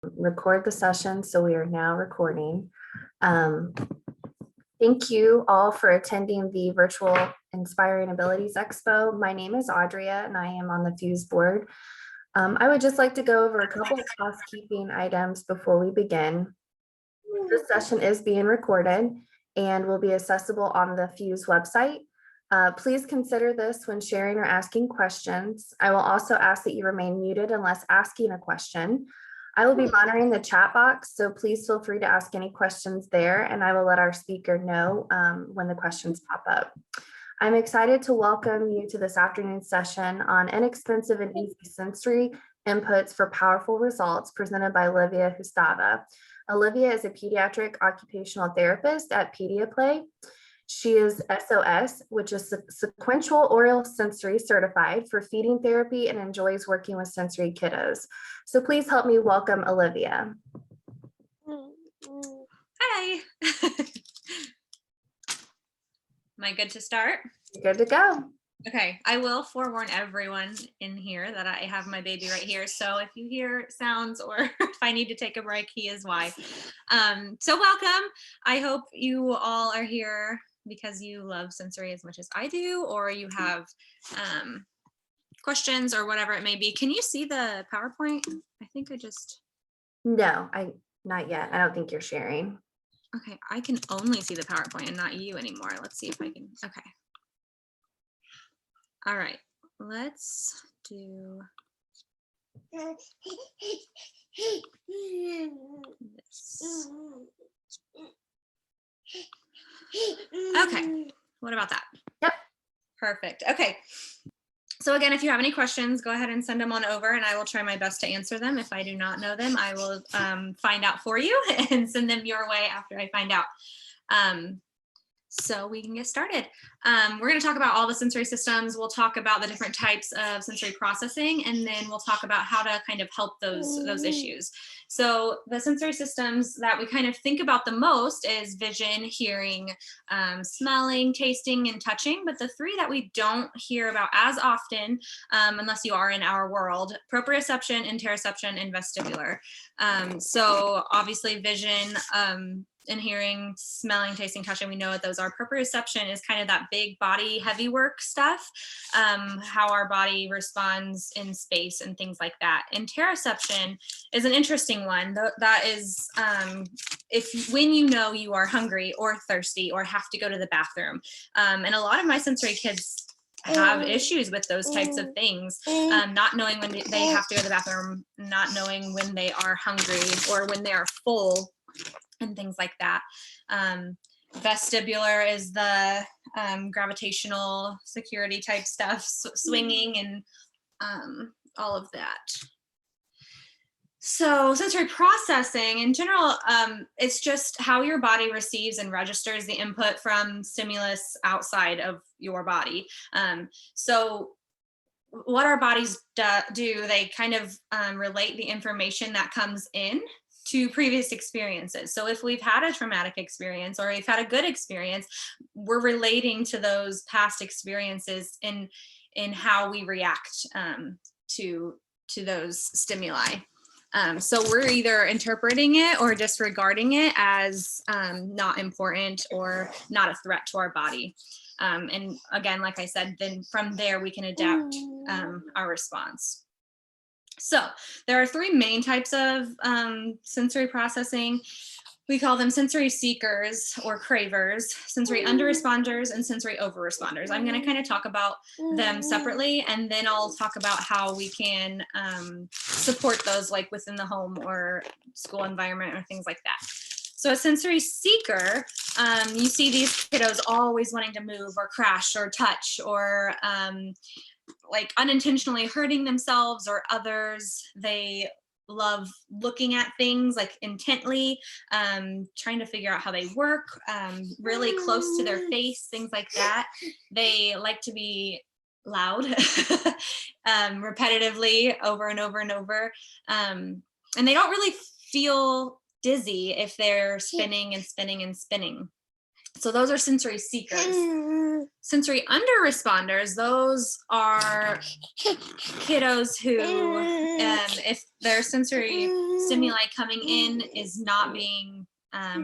record the session, so we are now recording. Thank you all for attending the virtual Inspiring Abilities Expo. My name is Audria and I am on the Fuse board. I would just like to go over a couple of housekeeping items before we begin. This session is being recorded and will be accessible on the Fuse website. Please consider this when sharing or asking questions. I will also ask that you remain muted unless asking a question. I will be monitoring the chat box, so please feel free to ask any questions there, and I will let our speaker know when the questions pop up. I'm excited to welcome you to this afternoon session on inexpensive and easy sensory inputs for powerful results, presented by Olivia Hustava. Olivia is a pediatric occupational therapist at PediaPlay. She is SOS, which is sequential oral sensory certified for feeding therapy, and enjoys working with sensory kiddos. So please help me welcome Olivia. Hi. Am I good to start? You're good to go. Okay, I will forewarn everyone in here that I have my baby right here. So if you hear sounds or if I need to take a break, he is why. So welcome. I hope you all are here because you love sensory as much as I do, or you have questions or whatever it may be. Can you see the PowerPoint? I think I just... No, not yet. I don't think you're sharing. Okay, I can only see the PowerPoint and not you anymore. Let's see if I can, okay. All right, let's do this. Okay, what about that? Yep. Perfect, okay. So again, if you have any questions, go ahead and send them on over and I will try my best to answer them. If I do not know them, I will find out for you and send them your way after I find out. So we can get started. We're going to talk about all the sensory systems. We'll talk about the different types of sensory processing, and then we'll talk about how to kind of help those issues. So the sensory systems that we kind of think about the most is vision, hearing, smelling, tasting, and touching. But the three that we don't hear about as often, unless you are in our world, proprioception, interoception, and vestibular. So obviously vision, and hearing, smelling, tasting, touching, we know what those are. Proprioception is kind of that big body heavy work stuff, how our body responds in space and things like that. Interoception is an interesting one. That is when you know you are hungry or thirsty or have to go to the bathroom. And a lot of my sensory kids have issues with those types of things, not knowing when they have to go to the bathroom, not knowing when they are hungry or when they are full, and things like that. Vestibular is the gravitational security type stuff, swinging and all of that. So sensory processing in general, it's just how your body receives and registers the input from stimulus outside of your body. So what our bodies do, they kind of relate the information that comes in to previous experiences. So if we've had a traumatic experience or we've had a good experience, we're relating to those past experiences in how we react to those stimuli. So we're either interpreting it or disregarding it as not important or not a threat to our body. And again, like I said, then from there we can adapt our response. So there are three main types of sensory processing. We call them sensory seekers or cravers, sensory underresponders, and sensory overresponders. I'm going to kind of talk about them separately, and then I'll talk about how we can support those, like within the home or school environment or things like that. So a sensory seeker, you see these kiddos always wanting to move or crash or touch or like unintentionally hurting themselves or others. They love looking at things like intently, trying to figure out how they work, really close to their face, things like that. They like to be loud, repetitively over and over and over. And they don't really feel dizzy if they're spinning and spinning and spinning. So those are sensory seekers. Sensory under responders, those are kiddos who, if their sensory stimuli coming in is not being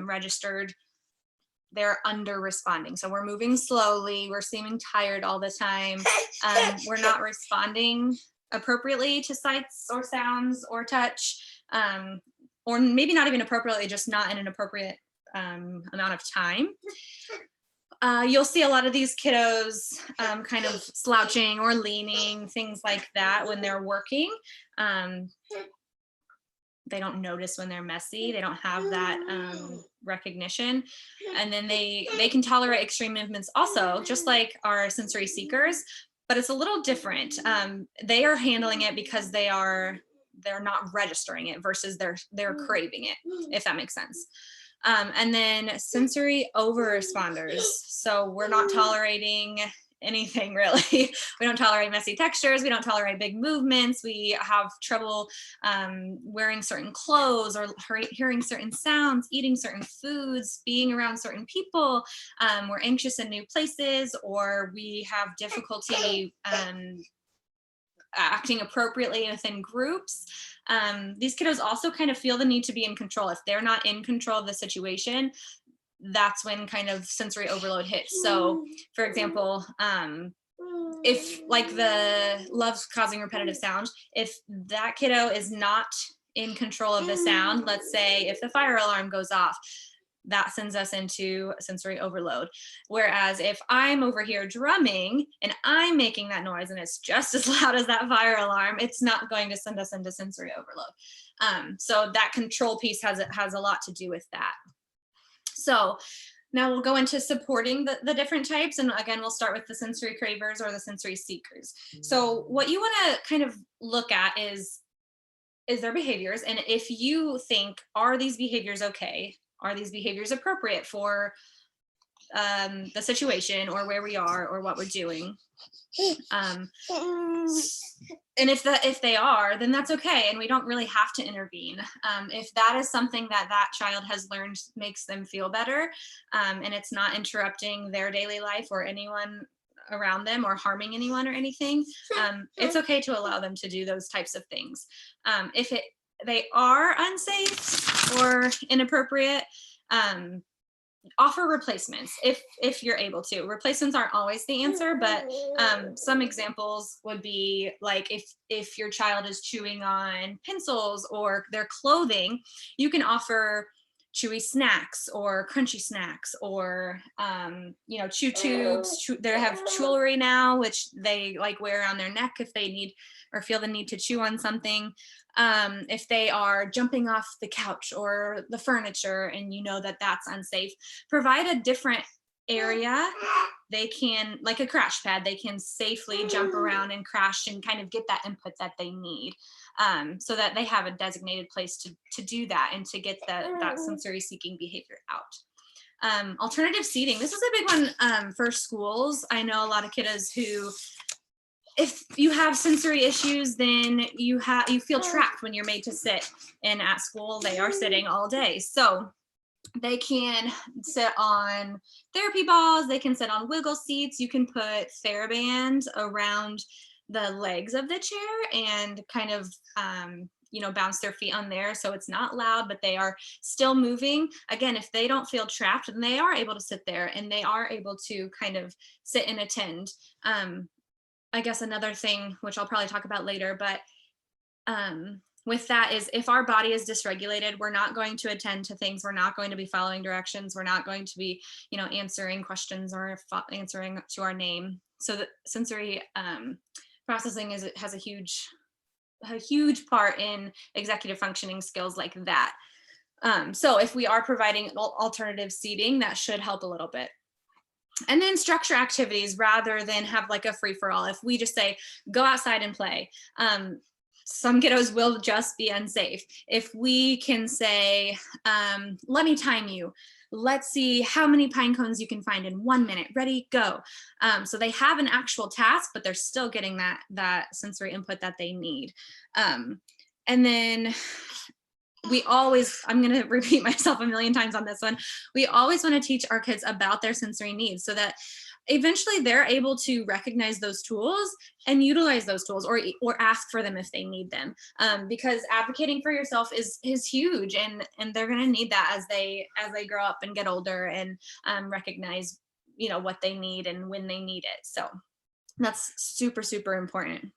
registered, they're under responding. So we're moving slowly, we're seeming tired all the time, we're not responding appropriately to sights or sounds or touch, or maybe not even appropriately, just not in an appropriate amount of time. You'll see a lot of these kiddos kind of slouching or leaning, things like that when they're working. They don't notice when they're messy. They don't have that recognition. And then they can tolerate extreme movements also, just like our sensory seekers, but it's a little different. They are handling it because they're not registering it versus they're craving it, if that makes sense. And then sensory over responders. So we're not tolerating anything really. We don't tolerate messy textures. We don't tolerate big movements. We have trouble wearing certain clothes or hearing certain sounds, eating certain foods, being around certain people. We're anxious in new places, or we have difficulty acting appropriately within groups. These kiddos also kind of feel the need to be in control. If they're not in control of the situation, that's when kind of sensory overload hits. So for example, if like the loves causing repetitive sound, if that kiddo is not in control of the sound, let's say if the fire alarm goes off, that sends us into sensory overload. Whereas if I'm over here drumming and I'm making that noise and it's just as loud as that fire alarm, it's not going to send us into sensory overload. So that control piece has a lot to do with that. So now we'll go into supporting the different types. And again, we'll start with the sensory cravers or the sensory seekers. So what you want to kind of look at is their behaviors. And if you think, are these behaviors okay? Are these behaviors appropriate for the situation or where we are or what we're doing? And if they are, then that's okay, and we don't really have to intervene. If that is something that child has learned makes them feel better, and it's not interrupting their daily life or anyone around them or harming anyone or anything, it's okay to allow them to do those types of things. If they are unsafe or inappropriate, offer replacements if you're able to. Replacements aren't always the answer, but some examples would be like if your child is chewing on pencils or their clothing, you can offer chewy snacks or crunchy snacks, or chew tubes. They have jewelry now which they like wear around their neck if they need or feel the need to chew on something. If they are jumping off the couch or the furniture and you know that that's unsafe, provide a different area. They can, like a crash pad, they can safely jump around and crash and kind of get that input that they need, so that they have a designated place to do that and to get that sensory seeking behavior out. Alternative seating. This is a big one for schools. I know a lot of kiddos who, if you have sensory issues, then you feel trapped when you're made to sit. And at school, they are sitting all day. So they can sit on therapy balls. They can sit on wiggle seats. You can put TheraBand around the legs of the chair and kind of bounce their feet on there, so it's not loud, but they are still moving. Again, if they don't feel trapped, then they are able to sit there and they are able to kind of sit and attend. I guess another thing, which I'll probably talk about later, but with that is if our body is dysregulated, we're not going to attend to things. We're not going to be following directions. We're not going to be, answering questions or answering to our name. So the sensory processing has a huge part in executive functioning skills like that. So if we are providing alternative seating, that should help a little bit. And then structure activities rather than have like a free-for-all. If we just say, go outside and play, some kiddos will just be unsafe. If we can say, let me time you, let's see how many pine cones you can find in 1 minute, ready, go. So they have an actual task, but they're still getting that sensory input that they need. And then I'm going to repeat myself a million times on this one. We always want to teach our kids about their sensory needs so that eventually they're able to recognize those tools and utilize those tools, or ask for them if they need them. Because advocating for yourself is huge, and they're going to need that as they grow up and get older, and recognize, what they need and when they need it. So that's super, super important.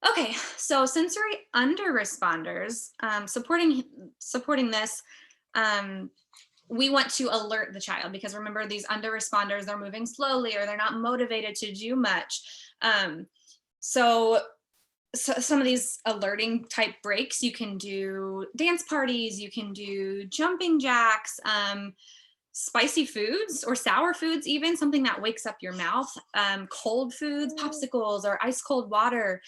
Okay, so sensory under responders, supporting this, we want to alert the child, because remember, these under responders, they're moving slowly or they're not motivated to do much. So some of these alerting type breaks, you can do dance parties, you can do jumping jacks, spicy foods or sour foods, even something that wakes up your mouth, cold foods, popsicles or ice cold water,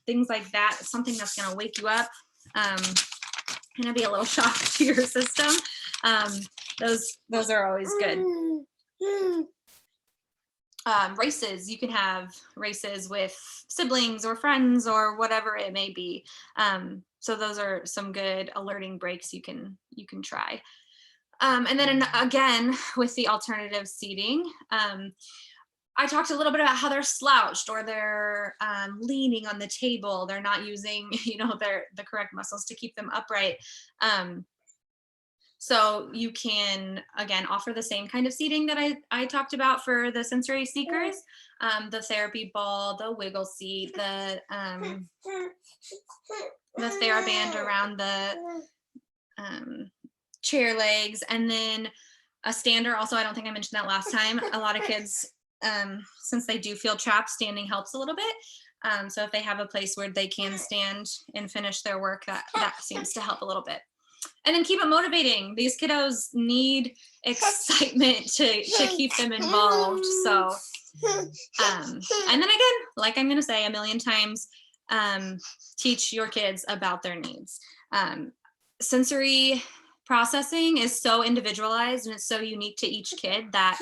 things like that, something that's going to wake you up, going to be a little shock to your system. Those are always good. Races, you can have races with siblings or friends or whatever it may be. So those are some good alerting breaks you can try. And then again, with the alternative seating, I talked a little bit about how they're slouched or they're leaning on the table. They're not using, the correct muscles to keep them upright. So you can, again, offer the same kind of seating that I talked about for the sensory seekers, the therapy ball, the wiggle seat, the TheraBand around the chair legs, and then a stander. Also, I don't think I mentioned that last time. A lot of kids, since they do feel trapped, standing helps a little bit. So if they have a place where they can stand and finish their work, that seems to help a little bit. And then keep it motivating. These kiddos need excitement to keep them involved. So, and then again, like I'm going to say a million times, teach your kids about their needs. Sensory processing is so individualized and it's so unique to each kid that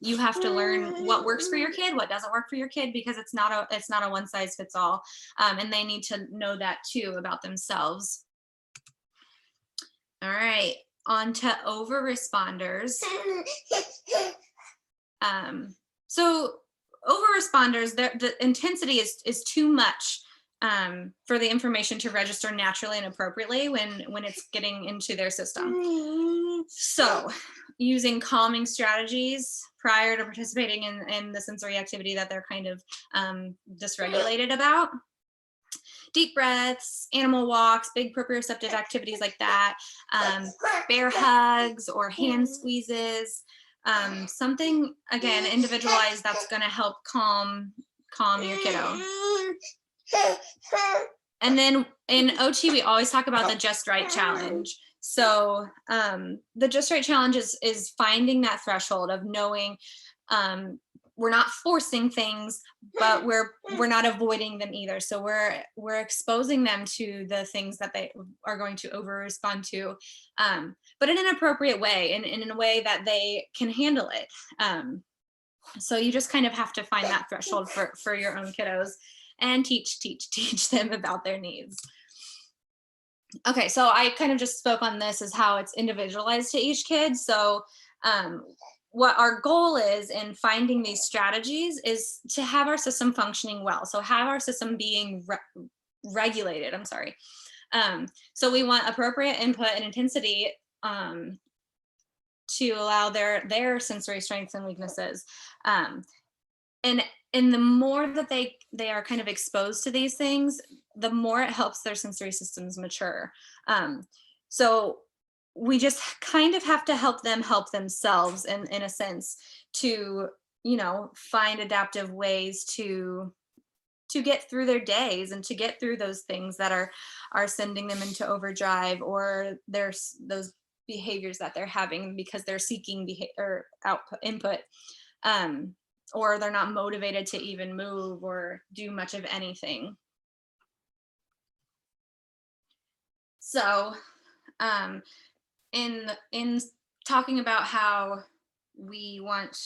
you have to learn what works for your kid, what doesn't work for your kid, because it's not a one size fits all. And they need to know that too about themselves. All right, on to over responders. So over responders, the intensity is too much for the information to register naturally and appropriately when it's getting into their system. So using calming strategies prior to participating in the sensory activity that they're kind of dysregulated about. Deep breaths, animal walks, big proprioceptive activities like that, bear hugs or hand squeezes, something, again, individualized that's going to help calm your kiddo. And then in OT, we always talk about the Just Right challenge. So the Just Right challenge is finding that threshold of knowing we're not forcing things, but we're not avoiding them either. So we're exposing them to the things that they are going to over respond to, but in an appropriate way and in a way that they can handle it. So you just kind of have to find that threshold for your own kiddos and teach them about their needs. Okay, so I kind of just spoke on this as how it's individualized to each kid. So what our goal is in finding these strategies is to have our system functioning well. So have our system being regulated, so we want appropriate input and intensity to allow their sensory strengths and weaknesses. And the more that they are kind of exposed to these things, the more it helps their sensory systems mature. So we just kind of have to help them help themselves in a sense to, find adaptive ways to get through their days and to get through those things that are sending them into overdrive, or there's those behaviors that they're having because they're seeking input, or they're not motivated to even move or do much of anything. So in talking about how we want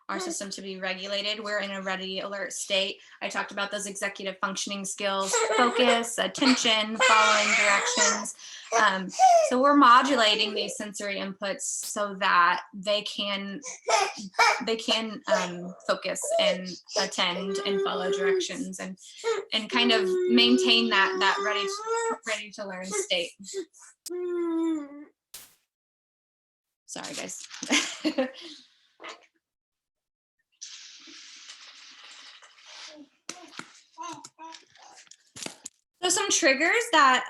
our system to be regulated. We're in a ready alert state. I talked about those executive functioning skills, focus, attention, following directions. So we're modulating these sensory inputs so that they can focus and attend and follow directions and kind of maintain that ready to learn state. Sorry, guys. So some triggers that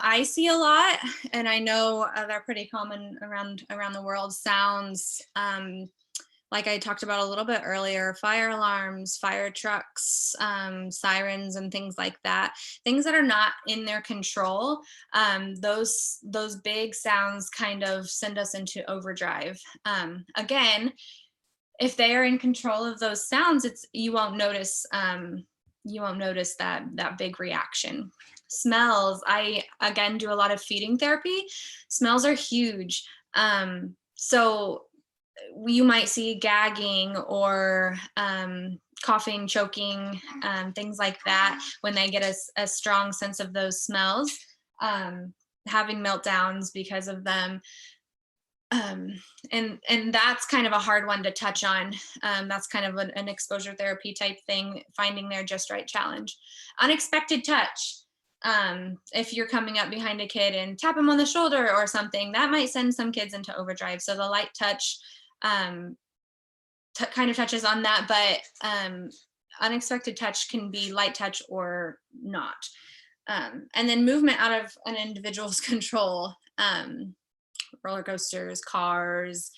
I see a lot, and I know they're pretty common around the world. Sounds like I talked about a little bit earlier: fire alarms, fire trucks, sirens, and things like that. Things that are not in their control. Those big sounds kind of send us into overdrive. Again, if they are in control of those sounds, you won't notice that big reaction. Smells, I again do a lot of feeding therapy. Smells are huge. So you might see gagging or coughing, choking, things like that when they get a strong sense of those smells, having meltdowns because of them. And that's kind of a hard one to touch on. That's kind of an exposure therapy type thing, finding their just right challenge. Unexpected touch. If you're coming up behind a kid and tap them on the shoulder or something, that might send some kids into overdrive. So the light touch kind of touches on that, but unexpected touch can be light touch or not. And then movement out of an individual's control. Roller coasters, cars,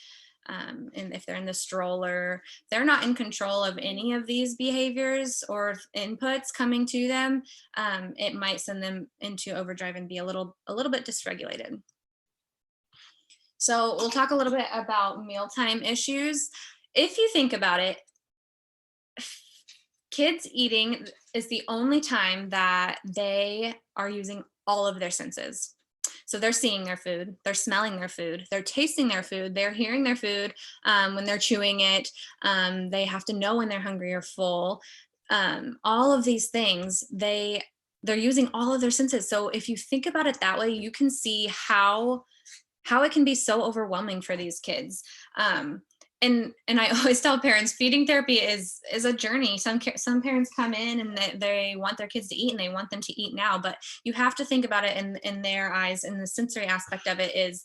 and if they're in the stroller, they're not in control of any of these behaviors or inputs coming to them. It might send them into overdrive and be a little bit dysregulated. So we'll talk a little bit about mealtime issues. If you think about it, kids eating is the only time that they are using all of their senses. So they're seeing their food, they're smelling their food, they're tasting their food, they're hearing their food when they're chewing it. They have to know when they're hungry or full. All of these things, they're using all of their senses. So if you think about it that way, you can see how it can be so overwhelming for these kids. And I always tell parents, feeding therapy is a journey. Some parents come in and they want their kids to eat and they want them to eat now, but you have to think about it in their eyes. And the sensory aspect of it is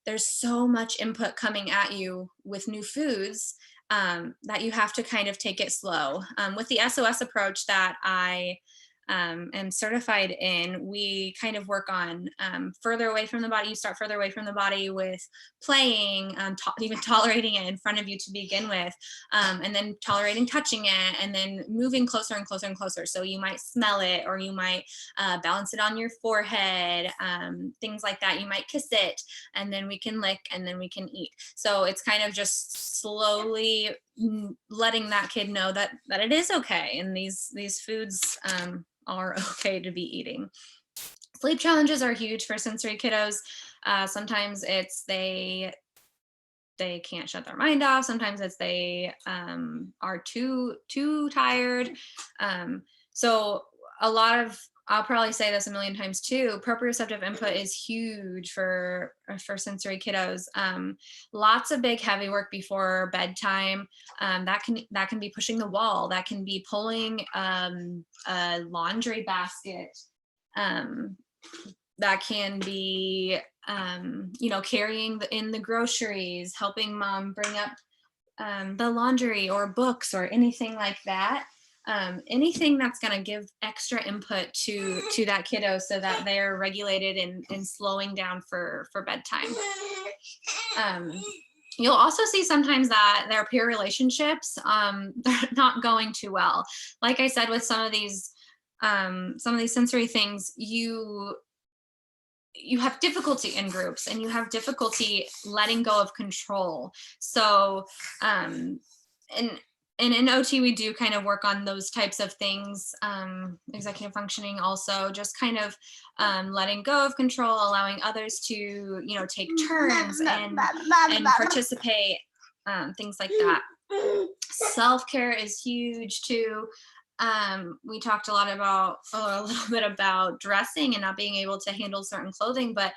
there's so much input coming at you with new foods that you have to kind of take it slow. With the SOS approach that I am certified in, we kind of work on further away from the body. You start further away from the body with playing, even tolerating it in front of you to begin with, and then tolerating touching it, and then moving closer and closer and closer. So you might smell it, or you might balance it on your forehead, things like that. You might kiss it, and then we can lick, and then we can eat. So it's kind of just slowly letting that kid know that it is okay, and these foods are okay to be eating. Sleep challenges are huge for sensory kiddos. Sometimes it's they can't shut their mind off. Sometimes it's they are too tired. So a lot of, I'll probably say this a million times too, proprioceptive input is huge for sensory kiddos. Lots of big heavy work before bedtime. That can be pushing the wall. That can be pulling a laundry basket. That can be carrying in the groceries, helping mom bring up the laundry or books or anything like that. Anything that's going to give extra input to that kiddo so that they're regulated and slowing down for bedtime. You'll also see sometimes that their peer relationships, they're not going too well. Like I said, with some of these sensory things, you have difficulty in groups, and you have difficulty letting go of control. So, and in OT, we do kind of work on those types of things, executive functioning also, just kind of letting go of control, allowing others to, take turns and participate, things like that. Self-care is huge too. We talked a little bit about dressing and not being able to handle certain clothing, but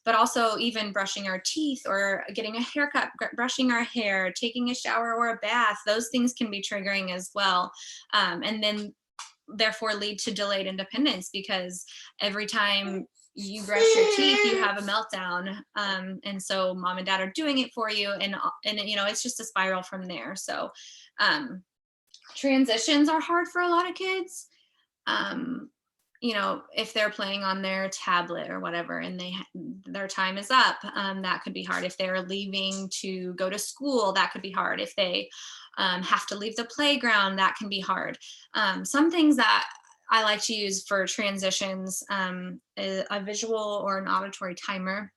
also even brushing our teeth or getting a haircut, brushing our hair, taking a shower or a bath. Those things can be triggering as well, and then therefore lead to delayed independence, because every time you brush your teeth you have a meltdown, and so mom and dad are doing it for you, and it's just a spiral from there. So um, transitions are hard for a lot of kids. um, if they're playing on their tablet or whatever and their time is up, that could be hard. If they're leaving to go to school, that could be hard. If they have to leave the playground, that can be hard. Some things that I like to use for transitions, a visual or an auditory timer.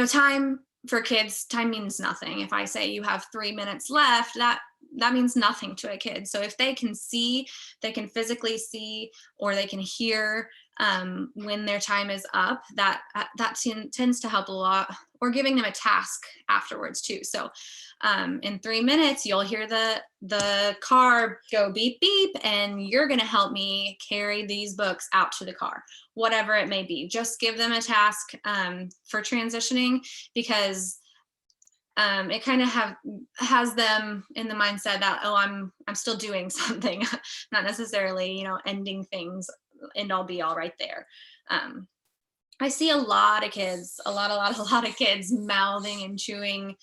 Time for kids, time means nothing. If I say you have 3 minutes left, that means nothing to a kid. So if they can see, they can physically see, or they can hear when their time is up, tends to help a lot. Or giving them a task afterwards too. So in 3 minutes, you'll hear the car go beep beep, and you're going to help me carry these books out to the car, whatever it may be. Just give them a task for transitioning, because it kind of has them in the mindset that, oh, I'm still doing something, not necessarily ending things, end all be all right there. I see a lot of kids, a lot of kids mouthing and chewing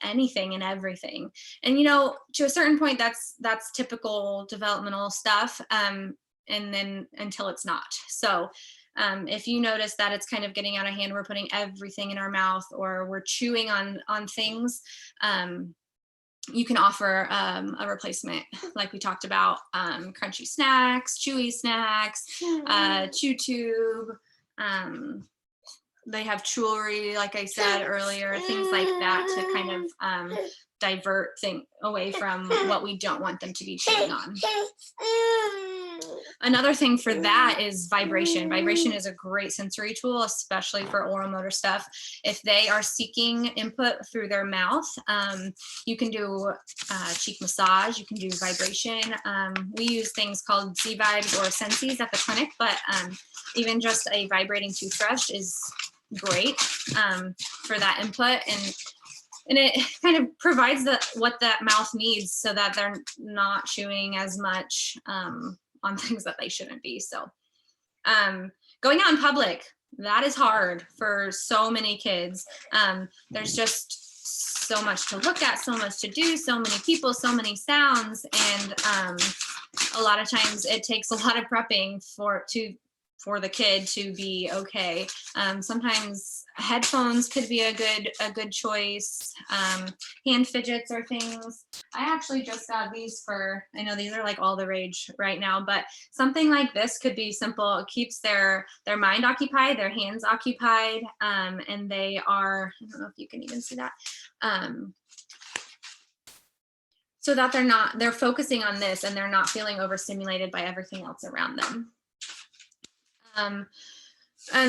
anything and everything. And to a certain point, that's typical developmental stuff. And then until it's not. So if you notice that it's kind of getting out of hand, we're putting everything in our mouth, or we're chewing on things, you can offer a replacement, like we talked about, crunchy snacks, chewy snacks, chew tube. They have jewelry, like I said earlier, things like that, to kind of divert things away from what we don't want them to be chewing on. Another thing for that is vibration. Vibration is a great sensory tool, especially for oral motor stuff. If they are seeking input through their mouth, you can do cheek massage, you can do vibration. We use things called Z-Vibes or Sensies at the clinic, but even just a vibrating toothbrush is great for that input, and it kind of provides what that mouth needs, so that they're not chewing as much on things that they shouldn't be. So going out in public, that is hard for so many kids. There's just so much to look at, so much to do, so many people, so many sounds, and a lot of times it takes a lot of prepping for the kid to be okay. Sometimes headphones could be a good choice. Hand fidgets or things. I actually just got these I know these are like all the rage right now, but something like this could be simple. It keeps their mind occupied, their hands occupied, and they are, I don't know if you can even see that, so that they're focusing on this, and they're not feeling overstimulated by everything else around them. And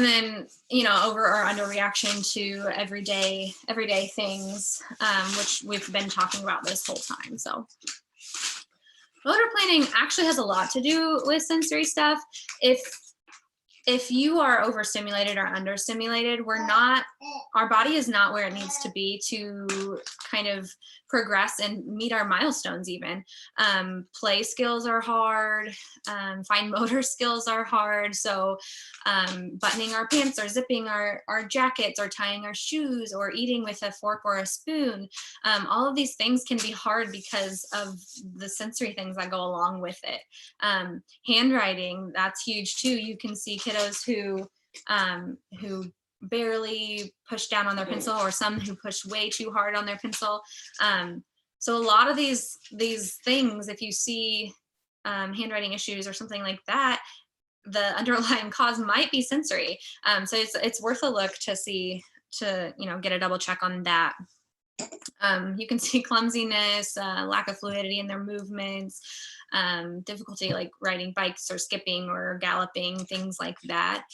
then over or under reaction to everyday things, which we've been talking about this whole time. So motor planning actually has a lot to do with sensory stuff. If you are overstimulated or understimulated, our body is not where it needs to be to kind of progress and meet our milestones even. Play skills are hard, fine motor skills are hard. So buttoning our pants or zipping our jackets or tying our shoes or eating with a fork or a spoon, all of these things can be hard because of the sensory things that go along with it. Handwriting, that's huge too. You can see kiddos who barely push down on their pencil, or some who push way too hard on their pencil. So a lot of these things, if you see handwriting issues or something like that, the underlying cause might be sensory. So it's worth a look to see, to get a double check on that. You can see clumsiness, lack of fluidity in their movements, difficulty like riding bikes or skipping or galloping, things like that.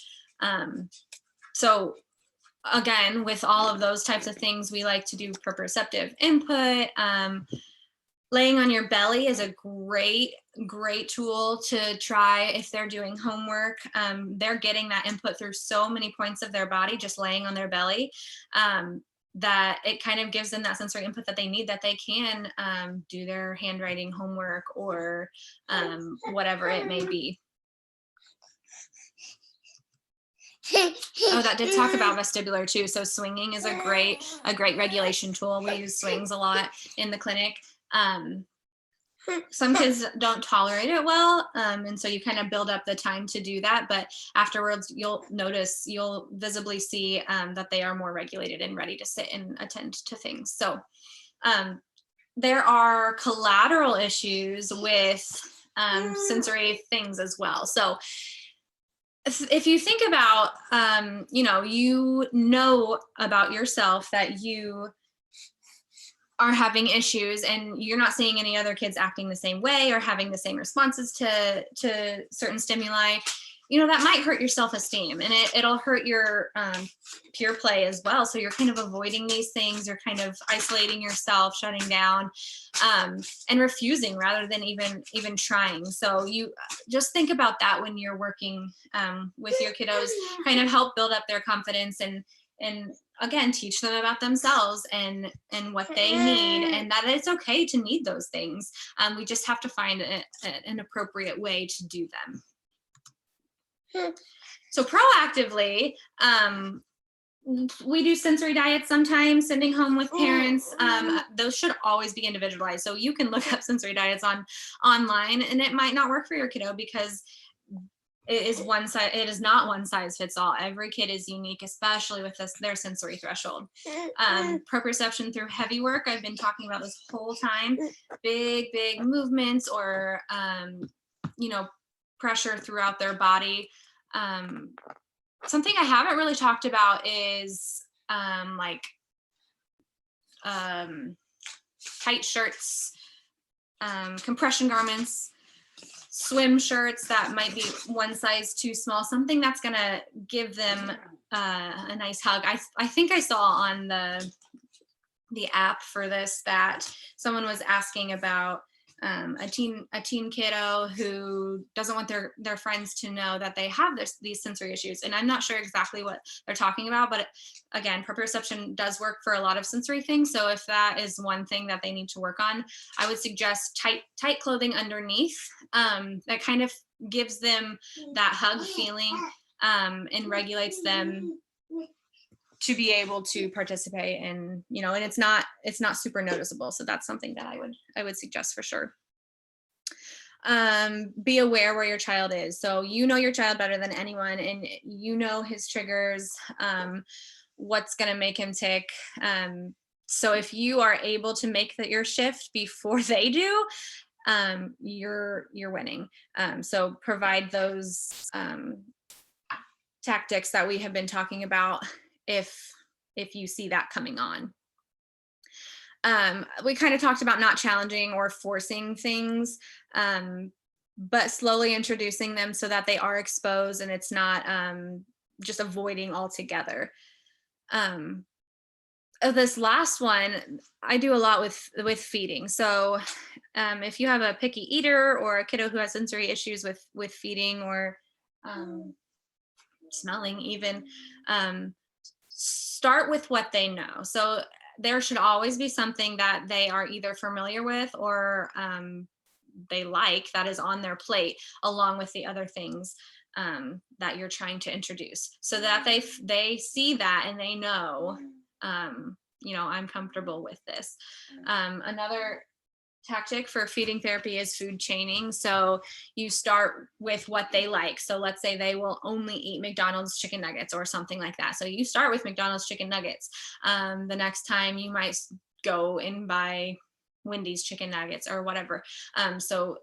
So again, with all of those types of things, we like to do proprioceptive input. Laying on your belly is a great tool to try if they're doing homework. They're getting that input through so many points of their body, just laying on their belly, that it kind of gives them that sensory input that they need, that they can do their handwriting homework or whatever it may be. Oh, that did talk about vestibular too. So swinging is a great regulation tool. We use swings a lot in the clinic. Some kids don't tolerate it well, and so you kind of build up the time to do that, but afterwards you'll visibly see that they are more regulated and ready to sit and attend to things. So there are collateral issues with sensory things as well. So if you think about, you know about yourself that you are having issues and you're not seeing any other kids acting the same way or having the same responses to certain stimuli, that might hurt your self-esteem, and it'll hurt your peer play as well. So you're kind of avoiding these things. You're kind of isolating yourself, shutting down, and refusing rather than even trying. So you just think about that when you're working with your kiddos, kind of help build up their confidence and again, teach them about themselves and what they need, and that it's okay to need those things. We just have to find an appropriate way to do them. So proactively, we do sensory diets sometimes, sending home with parents. Those should always be individualized. So you can look up sensory diets online, and it might not work for your kiddo because it is not one size fits all. Every kid is unique, especially with their sensory threshold. Proprioception through heavy work, I've been talking about this whole time. Big movements or pressure throughout their body. Something I haven't really talked about is tight shirts, compression garments, swim shirts that might be one size too small, something that's going to give them a nice hug. I think I saw on the app for this that someone was asking about a teen kiddo who doesn't want their friends to know that they have these sensory issues. And I'm not sure exactly what they're talking about, but again, proprioception does work for a lot of sensory things. So if that is one thing that they need to work on, I would suggest tight clothing underneath that kind of gives them that hug feeling and regulates them to be able to participate, and and it's not super noticeable. So that's something that I would suggest for sure. Be aware where your child is. So your child better than anyone, and his triggers, what's going to make him tick. So if you are able to make your shift before they do, you're winning. So provide those tactics that we have been talking about if you see that coming on. We kind of talked about not challenging or forcing things, but slowly introducing them so that they are exposed and it's not just avoiding altogether. This last one, I do a lot with feeding. So if you have a picky eater or a kiddo who has sensory issues with feeding or smelling even, start with what they know. So there should always be something that they are either familiar with or they like that is on their plate, along with the other things that you're trying to introduce, so that they see that and they know, I'm comfortable with this. Another tactic for feeding therapy is food chaining. So you start with what they like. So let's say they will only eat McDonald's chicken nuggets or something like that. So you start with McDonald's chicken nuggets. The next time you might go and buy Wendy's chicken nuggets or whatever. So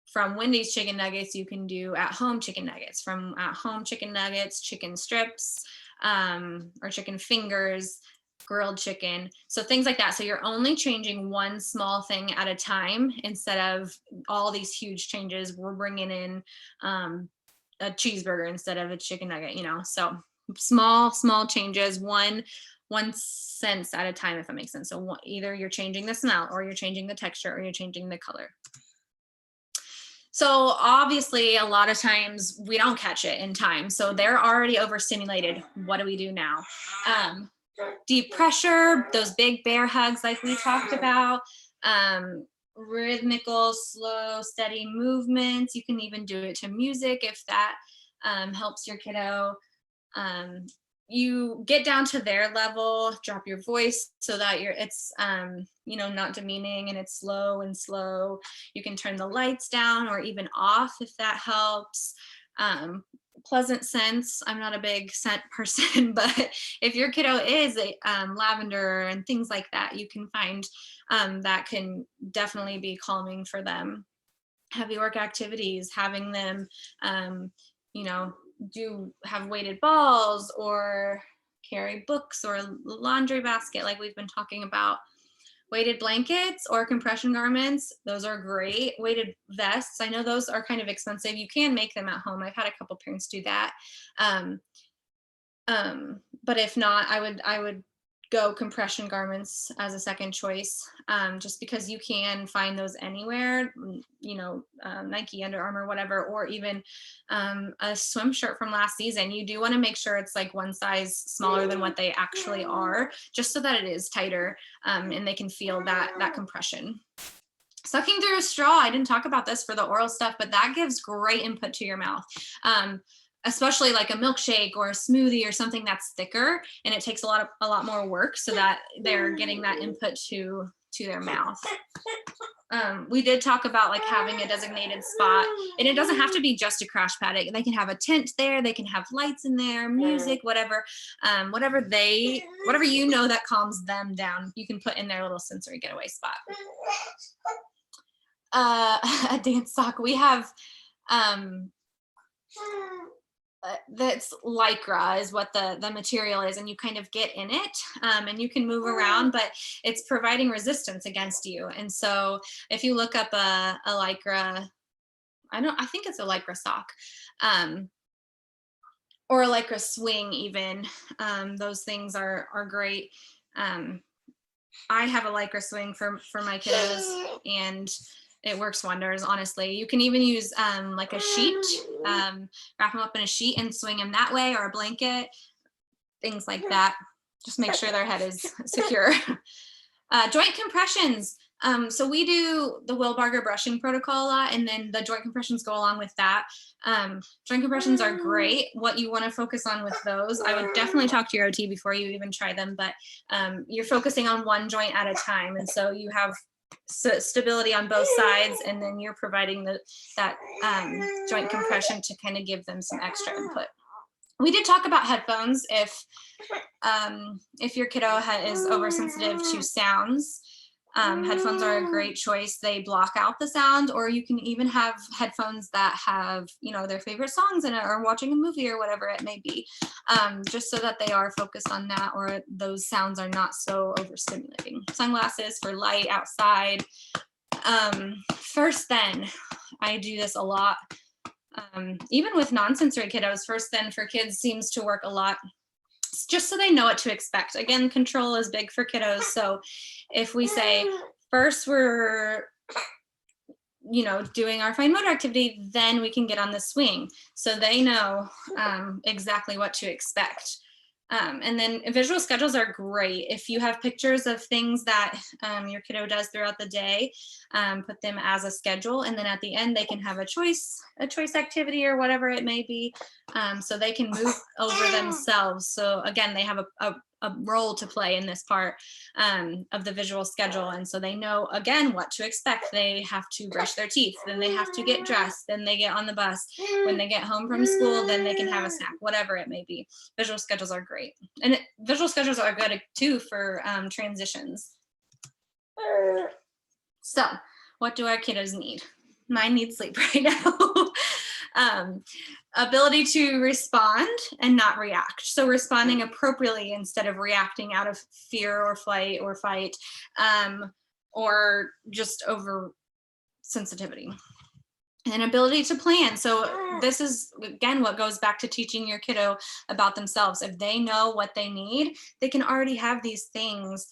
from Wendy's chicken nuggets, you can do at home chicken nuggets. From at home chicken nuggets, chicken strips, or chicken fingers, grilled chicken, so things like that. So you're only changing one small thing at a time instead of all these huge changes. We're bringing in a cheeseburger instead of a chicken nugget, so small changes, one sense at a time, if that makes sense. So either you're changing the smell, or you're changing the texture, or you're changing the color. So obviously a lot of times we don't catch it in time. So they're already overstimulated. What do we do now? Deep pressure, those big bear hugs like we talked about, rhythmical, slow, steady movements. You can even do it to music if that helps your kiddo. You get down to their level, drop your voice so that it's not demeaning, and it's slow and slow. You can turn the lights down or even off if that helps. Pleasant scents. I'm not a big scent person, but if your kiddo is lavender and things like that, you can find that can definitely be calming for them. Heavy work activities, having them have weighted balls or carry books or a laundry basket like we've been talking about. Weighted blankets or compression garments, those are great. Weighted vests, I know those are kind of expensive. You can make them at home. I've had a couple parents do that. But if not, I would go compression garments as a second choice, just because you can find those anywhere, Nike, Under Armour, whatever, or even a swim shirt from last season. You do want to make sure it's like one size smaller than what they actually are, just so that it is tighter, and they can feel that compression. Sucking through a straw, I didn't talk about this for the oral stuff, but that gives great input to your mouth. Especially like a milkshake or a smoothie or something that's thicker, and it takes a lot more work, so that they're getting that input to their mouth. We did talk about like having a designated spot, and it doesn't have to be just a crash pad. They can have a tent there, they can have lights in there, music, whatever that calms them down, you can put in their little sensory getaway spot. A dance sock, we have that's lycra is what the material is, and you kind of get in it, and you can move around, but it's providing resistance against you. And so if you look up a lycra, I think it's a lycra sock, or a lycra swing even, those things are great. I have a lycra swing for my kiddos, and it works wonders, honestly. You can even use like a sheet, wrap them up in a sheet and swing them that way, or a blanket, things like that. Just make sure their head is secure. Joint compressions. So we do the Wilbarger brushing protocol a lot, and then the joint compressions go along with that. Joint compressions are great. What you want to focus on with those, I would definitely talk to your OT before you even try them, but you're focusing on one joint at a time. And so you have stability on both sides, and then you're providing that joint compression to kind of give them some extra input. We did talk about headphones. If your kiddo is oversensitive to sounds, headphones are a great choice. They block out the sound, or you can even have headphones that have their favorite songs in it, or watching a movie or whatever it may be, just so that they are focused on that, or those sounds are not so overstimulating. Sunglasses for light outside. First then, I do this a lot, even with non-sensory kiddos. First then for kids seems to work a lot, just so they know what to expect. Again, control is big for kiddos. So if we say first we're doing our fine motor activity, then we can get on the swing, so they know exactly what to expect. And then visual schedules are great. If you have pictures of things that your kiddo does throughout the day, put them as a schedule, and then at the end they can have a choice activity or whatever it may be, so they can move over themselves. So again, they have a role to play in this part of the visual schedule, and so they know again what to expect. They have to brush their teeth, then they have to get dressed, then they get on the bus. When they get home from school, then they can have a snack, whatever it may be. Visual schedules are great, and visual schedules are good too for transitions. So what do our kiddos need? Mine needs sleep right now. Ability to respond and not react. So responding appropriately instead of reacting out of fear or flight or fight, or just over sensitivity. and ability to plan. So this is again what goes back to teaching your kiddo about themselves. If they know what they need, they can already have these things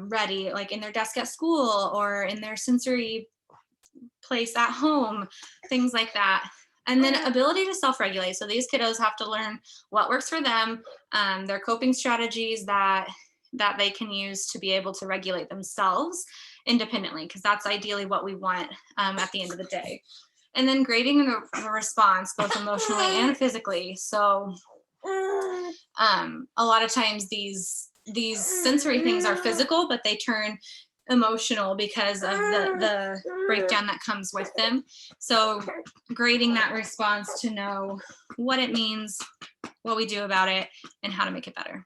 ready, like in their desk at school or in their sensory place at home, things like that. And then ability to self-regulate. So these kiddos have to learn what works for them, their coping strategies that they can use to be able to regulate themselves independently, because that's ideally what we want at the end of the day. And then grading the response, both emotionally and physically. So a lot of times these sensory things are physical, but they turn emotional because of the breakdown that comes with them. So grading that response to know what it means, what we do about it, and how to make it better.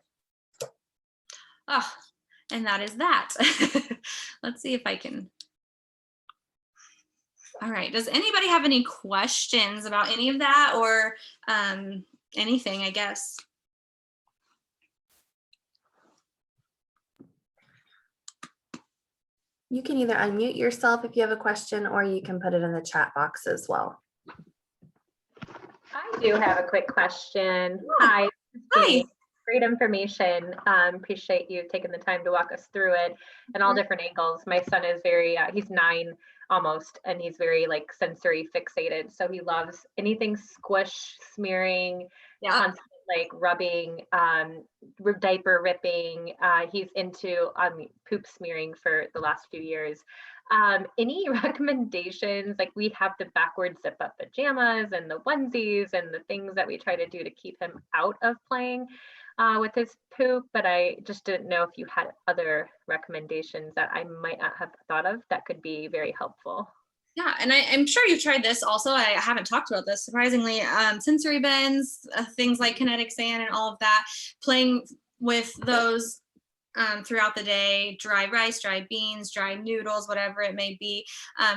Oh, and that is that. Let's see if I can. All right. Does anybody have any questions about any of that, or anything, I guess? You can either unmute yourself if you have a question, or you can put it in the chat box as well. I do have a quick question. Hi. Hi. Great information. Appreciate you taking the time to walk us through it and all different angles. My son is very, he's 9 almost, and he's very like sensory fixated. So he loves anything squish, smearing, constant like rubbing, diaper ripping. He's into poop smearing for the last few years. Any recommendations? Like, we have the backward zip up pajamas and the onesies and the things that we try to do to keep him out of playing with his poop, but I just didn't know if you had other recommendations that I might not have thought of that could be very helpful. Yeah, and I'm sure you've tried this also. I haven't talked about this, surprisingly. Sensory bends, things like kinetic sand and all of that, playing with those throughout the day, dry rice, dry beans, dry noodles, whatever it may be,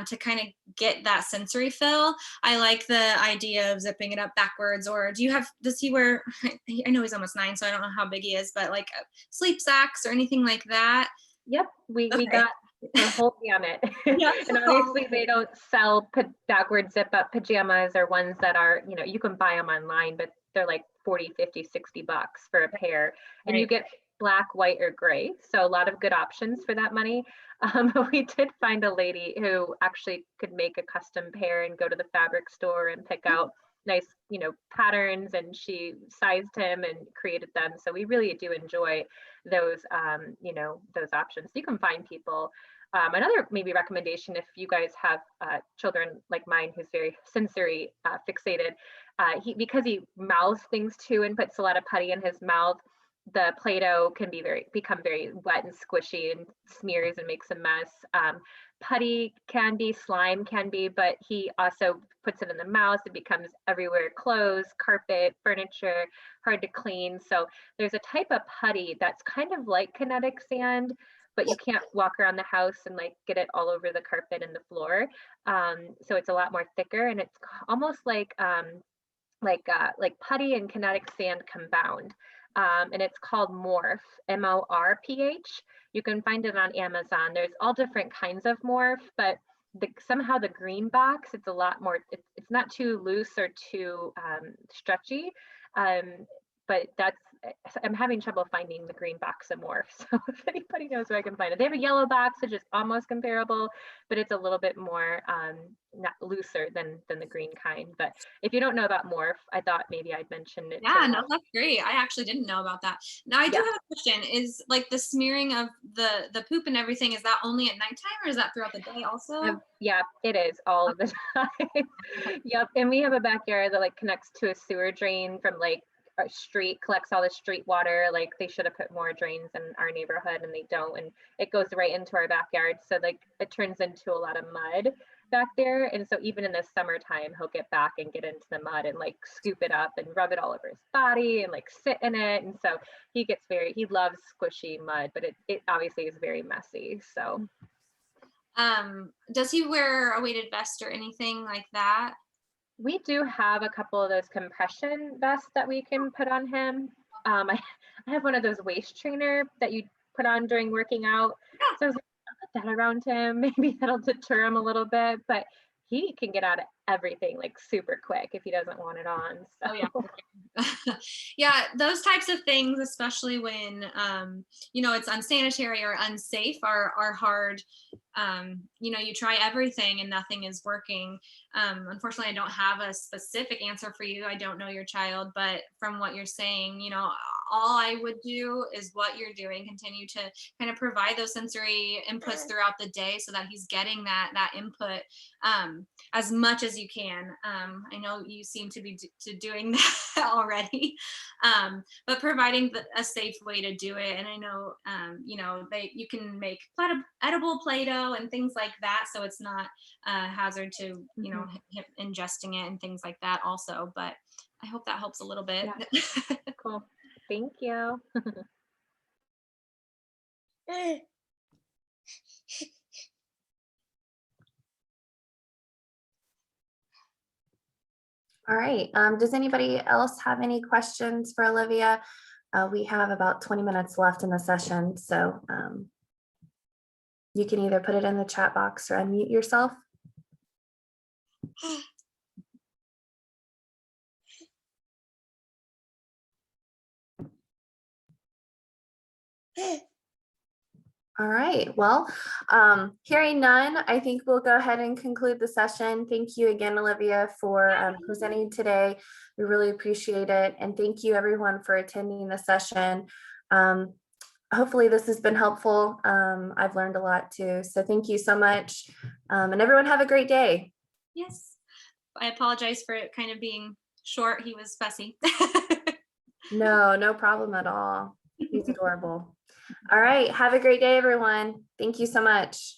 to kind of get that sensory fill. I like the idea of zipping it up backwards. Or does he wear, I know he's almost 9, so I don't know how big he is, but like sleep sacks or anything like that? Yep, we got the whole gamut. Yeah. And obviously they don't sell backward zip up pajamas, or ones that are, you can buy them online, but they're like 40, 50, 60 bucks for a pair. And you get black, white, or gray. So a lot of good options for that money. We did find a lady who actually could make a custom pair and go to the fabric store and pick out nice, patterns, and she sized him and created them. So we really do enjoy those, those options. You can find people. Another maybe recommendation, if you guys have children like mine who's very sensory fixated, because he mouths things too and puts a lot of putty in his mouth, the Play-Doh can become very wet and squishy and smears and makes a mess. Putty can be, slime can be, but he also puts it in the mouth. It becomes everywhere: clothes, carpet, furniture, hard to clean. So there's a type of putty that's kind of like kinetic sand, but you can't walk around the house and like get it all over the carpet and the floor. So it's a lot more thicker, and it's almost like putty and kinetic sand compound. And it's called Morph, M-O-R-P-H. You can find it on Amazon. There's all different kinds of Morph, but somehow the green box, it's a lot more, it's not too loose or too stretchy. But I'm having trouble finding the green box of Morph. So if anybody knows where I can find it. They have a yellow box, which is almost comparable, but it's a little bit more not looser than the green kind. But if you don't know about Morph, I thought maybe I'd mention it. Yeah, no, that's great. I actually didn't know about that. Now I do have a question. Is like the smearing of the poop and everything, is that only at nighttime, or is that throughout the day also? Yeah, it is all of the time. Yep. And we have a backyard that like connects to a sewer drain from like a street, collects all the street water. Like, they should have put more drains in our neighborhood, and they don't, and it goes right into our backyard. So like it turns into a lot of mud back there. And so even in the summertime, he'll get back and get into the mud and like scoop it up and rub it all over his body and like sit in it. And so he loves squishy mud, but it obviously is very messy. So does he wear a weighted vest or anything like that? We do have a couple of those compression vests that we can put on him. I have one of those waist trainer that you put on during working out. So I was like, I'll put that around him. Maybe that'll deter him a little bit, but he can get out of everything like super quick if he doesn't want it on. So. Oh yeah. Yeah, those types of things, especially when it's unsanitary or unsafe, are hard. You try everything and nothing is working. Unfortunately, I don't have a specific answer for you. I don't know your child, but from what you're saying, all I would do is what you're doing. Continue to kind of provide those sensory inputs throughout the day so that he's getting that input as much as you can. I know you seem to be doing that already, but providing a safe way to do it. And I know, you can make edible Play-Doh and things like that, so it's not a hazard to him ingesting it and things like that also. But I hope that helps a little bit. Yeah. Cool. Thank you. All right. Does anybody else have any questions for Olivia? We have about 20 minutes left in the session, so you can either put it in the chat box or unmute yourself. All right, well, hearing none, I think we'll go ahead and conclude the session. Thank you again, Olivia, for presenting today. We really appreciate it. And thank you everyone for attending the session. Hopefully this has been helpful. I've learned a lot too. So thank you so much. And everyone have a great day. Yes, I apologize for it kind of being short. He was fussy. No problem at all. He's adorable. All right. Have a great day, everyone. Thank you so much.